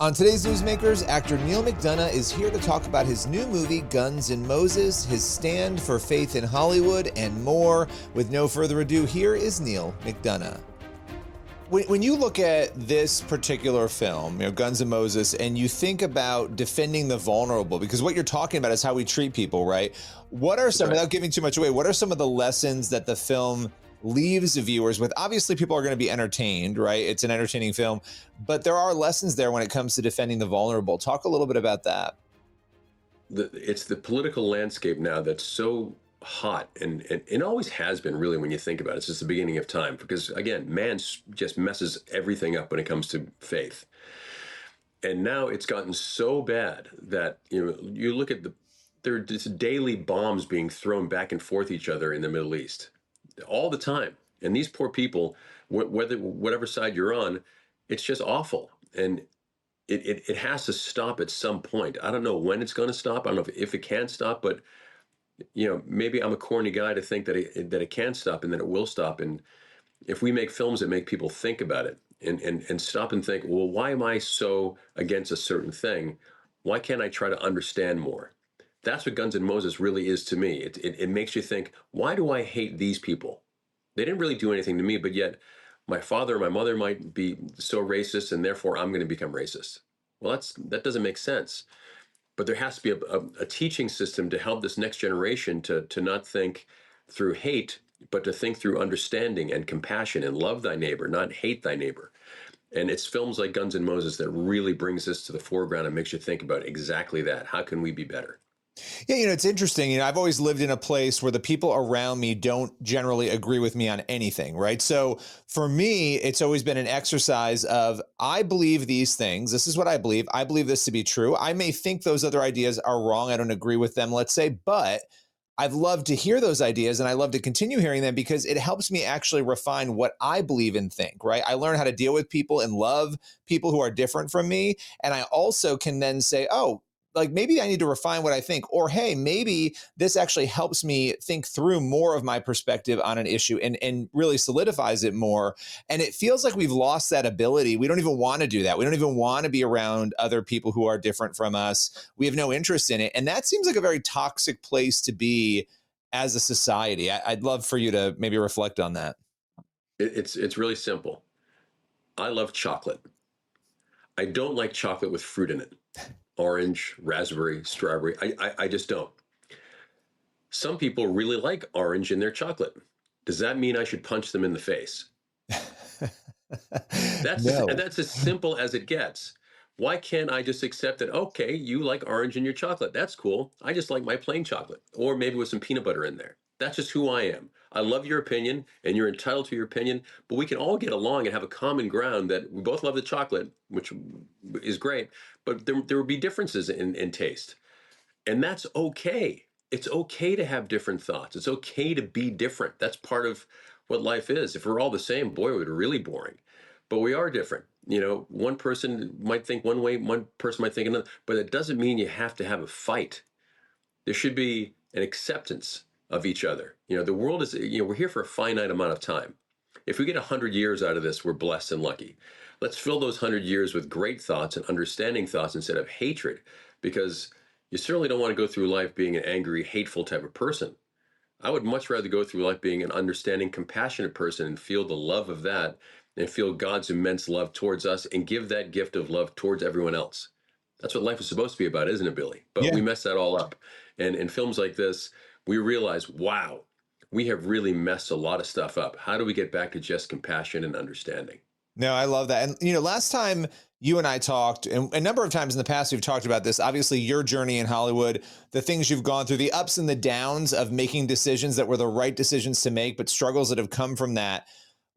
On today's Newsmakers, actor Neal McDonough is here to talk about his new movie, Guns N' Moses, his stand for faith in Hollywood, and more. With no further ado, here is Neal McDonough. When you look at this particular film, Guns N' Moses, and you think about defending the vulnerable, because what you're talking about is how we treat people, right? What are some, without giving too much away, what are some of the lessons that the film leaves viewers with? Obviously, people are going to be entertained, right? It's an entertaining film, but there are lessons there when it comes to defending the vulnerable. Talk a little bit about that. It's the political landscape now that's so hot, and it always has been, really, when you think about it. It's just the beginning of time, because again, man just messes everything up when it comes to faith. And now it's gotten so bad that you look at there are just daily bombs being thrown back and forth each other in the Middle East all the time. And these poor people, whatever side you're on, it's just awful. And it has to stop at some point. I don't know when it's going to stop. I don't know if it can stop, but maybe I'm a corny guy to think that it can stop and that it will stop. And if we make films that make people think about it and stop and think, well, why am I so against a certain thing? Why can't I try to understand more? That's what Guns N' Moses really is to me. It makes you think, why do I hate these people? They didn't really do anything to me, but yet my father or my mother might be so racist, and therefore I'm going to become racist. Well, that doesn't make sense. But there has to be a teaching system to help this next generation to not think through hate, but to think through understanding and compassion and love thy neighbor, not hate thy neighbor. And it's films like Guns N' Moses that really brings this to the foreground and makes you think about exactly that. How can we be better? Yeah, it's interesting. I've always lived in a place where the people around me don't generally agree with me on anything, right? So for me, it's always been an exercise of, I believe these things. This is what I believe. I believe this to be true. I may think those other ideas are wrong. I don't agree with them, let's say, but I've loved to hear those ideas, and I love to continue hearing them because it helps me actually refine what I believe and think, right? I learn how to deal with people and love people who are different from me. And I also can then say, oh, like maybe I need to refine what I think, or hey, maybe this actually helps me think through more of my perspective on an issue and really solidifies it more. And it feels like we've lost that ability. We don't even want to do that. We don't even want to be around other people who are different from us. We have no interest in it. And that seems like a very toxic place to be as a society. I'd love for you to maybe reflect on that. It's really simple. I love chocolate. I don't like chocolate with fruit in it. Orange, raspberry, strawberry. I just don't. Some people really like orange in their chocolate. Does that mean I should punch them in the face? That's as simple as it gets. Why can't I just accept that, okay, you like orange in your chocolate. That's cool. I just like my plain chocolate, or maybe with some peanut butter in there. That's just who I am. I love your opinion, and you're entitled to your opinion, but we can all get along and have a common ground that we both love the chocolate, which is great, but there will be differences in taste. And that's okay. It's okay to have different thoughts. It's okay to be different. That's part of what life is. If we're all the same, boy, it would be really boring. But we are different. One person might think one way, one person might think another, but it doesn't mean you have to have a fight. There should be an acceptance of each other. The world is, we're here for a finite amount of time. If we get 100 years out of this, we're blessed and lucky. Let's fill those 100 years with great thoughts and understanding thoughts instead of hatred, because you certainly don't want to go through life being an angry, hateful type of person. I would much rather go through life being an understanding, compassionate person and feel the love of that and feel God's immense love towards us and give that gift of love towards everyone else. That's what life is supposed to be about, isn't it, Billy? But we mess that all up. And in films like this, we realize, wow, we have really messed a lot of stuff up. How do we get back to just compassion and understanding? No, I love that. And, last time you and I talked, and a number of times in the past, we've talked about this, obviously your journey in Hollywood, the things you've gone through, the ups and the downs of making decisions that were the right decisions to make, but struggles that have come from that.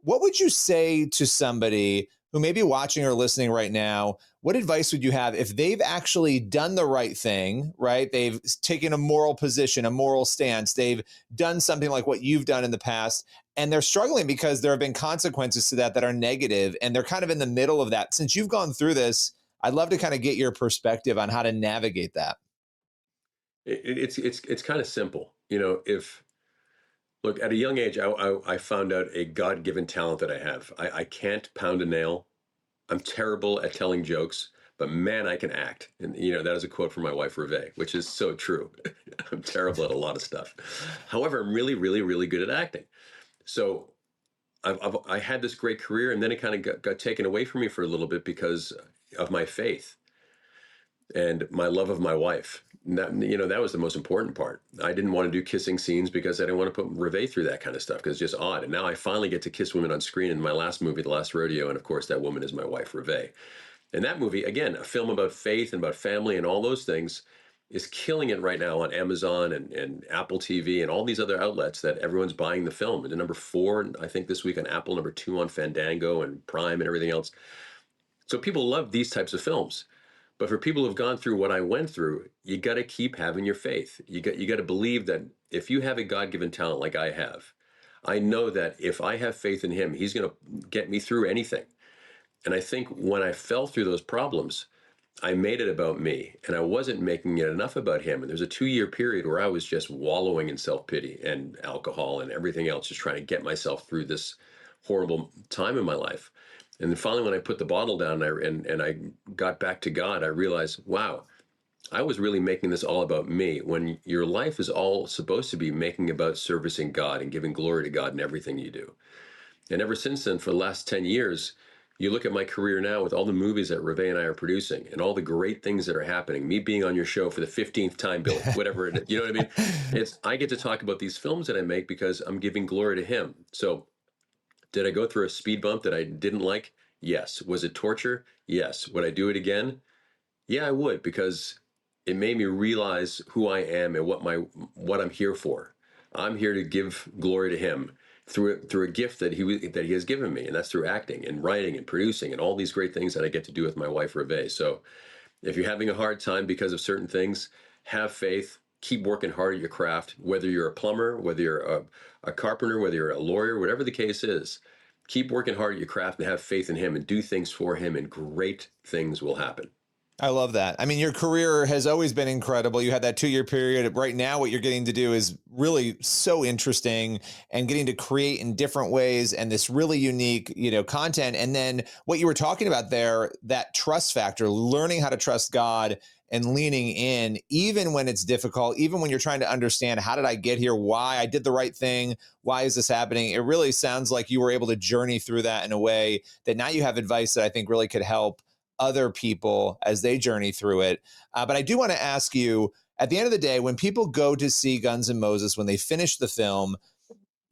What would you say to somebody who may be watching or listening right now? What advice would you have if they've actually done the right thing, right? They've taken a moral position, a moral stance. They've done something like what you've done in the past, and they're struggling because there have been consequences to that are negative, and they're kind of in the middle of that. Since you've gone through this, I'd love to kind of get your perspective on how to navigate that. It's kind of simple. Look, at a young age, I found out a God-given talent that I have. I can't pound a nail. I'm terrible at telling jokes, but man, I can act. And that is a quote from my wife, Reve, which is so true. I'm terrible at a lot of stuff. However, I'm really, really, really good at acting. So I had this great career, and then it kind of got taken away from me for a little bit because of my faith and my love of my wife. And that was the most important part. I didn't want to do kissing scenes because I didn't want to put Reve through that kind of stuff because it's just odd. And now I finally get to kiss women on screen in my last movie, The Last Rodeo. And of course, that woman is my wife, Reve. And that movie, again, a film about faith and about family and all those things, is killing it right now on Amazon and Apple TV and all these other outlets that everyone's buying the film. And number 4, I think this week on Apple, number 2 on Fandango and Prime and everything else. So people love these types of films. But for people who've gone through what I went through, you got to keep having your faith. You got to believe that if you have a God-given talent like I have, I know that if I have faith in him, he's going to get me through anything. And I think when I fell through those problems, I made it about me, and I wasn't making it enough about him. And there's a 2-year period where I was just wallowing in self-pity and alcohol and everything else, just trying to get myself through this horrible time in my life. And then finally, when I put the bottle down and I got back to God, I realized, wow, I was really making this all about me, when your life is all supposed to be making about servicing God and giving glory to God in everything you do. And ever since then, for the last 10 years, you look at my career now with all the movies that Reve and I are producing and all the great things that are happening, me being on your show for the 15th time, Bill, whatever it is, you know what I mean? I get to talk about these films that I make because I'm giving glory to him. So did I go through a speed bump that I didn't like? Yes. Was it torture? Yes. Would I do it again? Yeah, I would, because it made me realize who I am and what I'm here for. I'm here to give glory to him through a gift that he has given me, and that's through acting and writing and producing and all these great things that I get to do with my wife, Reve. So if you're having a hard time because of certain things, have faith, keep working hard at your craft, whether you're a plumber, whether you're a carpenter, whether you're a lawyer, whatever the case is. Keep working hard at your craft and have faith in him and do things for him, and great things will happen. I love that. I mean, your career has always been incredible. You had that 2-year period. Right now, what you're getting to do is really so interesting, and getting to create in different ways and this really unique, content. And then what you were talking about there, that trust factor, learning how to trust God and leaning in, even when it's difficult, even when you're trying to understand, how did I get here? Why I did the right thing? Why is this happening? It really sounds like you were able to journey through that in a way that now you have advice that I think really could help other people as they journey through it. But I do want to ask you, at the end of the day, when people go to see Guns N' Moses, when they finish the film,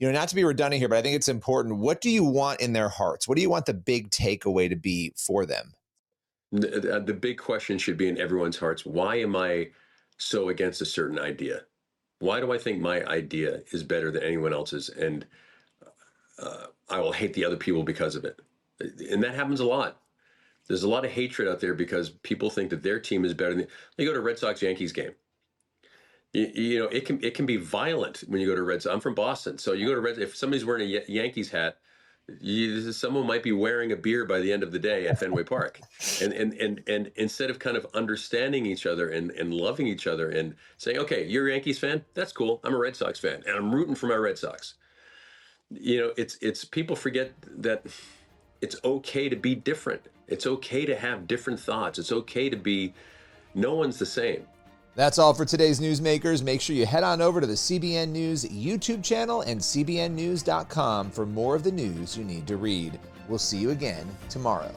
not to be redundant here, but I think it's important. What do you want in their hearts? What do you want the big takeaway to be for them? The big question should be in everyone's hearts. Why am I so against a certain idea? Why do I think my idea is better than anyone else's? And I will hate the other people because of it. And that happens a lot. There's a lot of hatred out there because people think that their team is better than you. Go to a Red Sox Yankees game. It can be violent when you go to Red Sox. I'm from Boston, so you go to if somebody's wearing a Yankees hat, someone might be wearing a beer by the end of the day at Fenway Park. And instead of kind of understanding each other and loving each other and saying, okay, you're a Yankees fan? That's cool. I'm a Red Sox fan, and I'm rooting for my Red Sox. It's people forget that it's okay to be different. It's okay to have different thoughts. It's okay to be, no one's the same. That's all for today's Newsmakers. Make sure you head on over to the CBN News YouTube channel and cbnnews.com for more of the news you need to read. We'll see you again tomorrow.